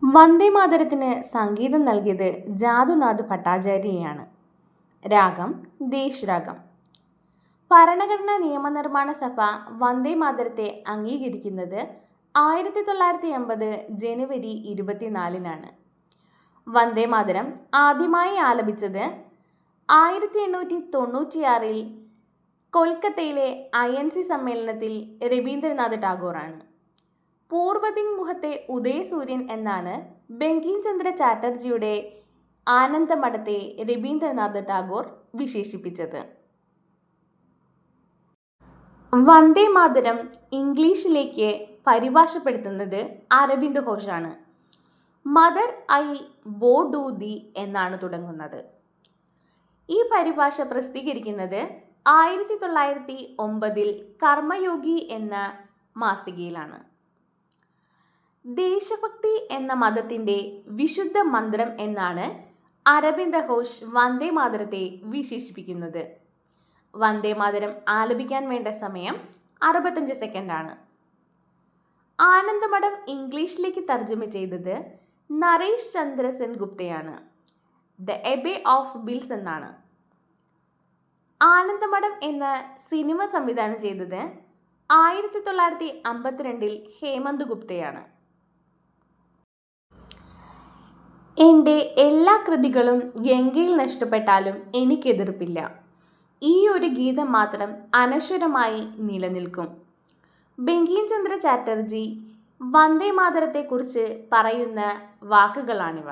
വന്ദേമാതരത്തിന് സംഗീതം നൽകിയത് ജാദുനാഥ് ഭട്ടാചാര്യയാണ്. രാഗം ദേശ് രാഗം. ഭരണഘടനാ നിയമനിർമ്മാണ സഭ വന്ദേമാതരത്തെ അംഗീകരിക്കുന്നത് 1980 ജനുവരി 24-നാണ്. വന്ദേമാതരം ആദ്യമായി ആലപിച്ചത് 1896 കൊൽക്കത്തയിലെ INC സമ്മേളനത്തിൽ രവീന്ദ്രനാഥ് ടാഗോറാണ്. പൂർവ്വദിങ് മുഖത്തെ ഉദയസൂര്യൻ എന്നാണ് ബങ്കിം ചന്ദ്ര ചാറ്റർജിയുടെ ആനന്ദമഠത്തെ രവീന്ദ്രനാഥ് ടാഗോർ വിശേഷിപ്പിച്ചത്. വന്ദേമാതരം ഇംഗ്ലീഷിലേക്ക് പരിഭാഷപ്പെടുത്തുന്നത് അരവിന്ദ് ഘോഷാണ്. മദർ ഐ വോ ഡു ദി എന്നാണ് തുടങ്ങുന്നത്. ഈ പരിഭാഷ പ്രസിദ്ധീകരിക്കുന്നത് 1909 കർമ്മയോഗി എന്ന മാസികയിലാണ്. ദേശഭക്തി എന്ന മതത്തിൻ്റെ വിശുദ്ധ മന്ത്രം എന്നാണ് അരവിന്ദ് ഘോഷ് വന്ദേമാതരത്തെ വിശേഷിപ്പിക്കുന്നത്. വന്ദേമാതരം ആലപിക്കാൻ വേണ്ട സമയം 65 സെക്കൻഡാണ്. ആനന്ദമഠം ഇംഗ്ലീഷിലേക്ക് തർജ്ജമ ചെയ്തത് നരേഷ് ചന്ദ്ര സെൻ ഗുപ്തയാണ്. ദ എബേ ഓഫ് ബിൽസ് എന്നാണ്. ആനന്ദമഠം എന്ന സിനിമ സംവിധാനം ചെയ്തത് 1952 ഹേമന്ത് ഗുപ്തയാണ്. എൻ്റെ എല്ലാ കൃതികളും ഗംഗയിൽ നഷ്ടപ്പെട്ടാലും എനിക്കെതിർപ്പില്ല. ഈ ഒരു ഗീതം മാത്രം അനശ്വരമായി നിലനിൽക്കും. ബങ്കിം ചന്ദ്ര ചാറ്റർജി വന്ദേമാതരത്തെക്കുറിച്ച് പറയുന്ന വാക്കുകളാണിവ.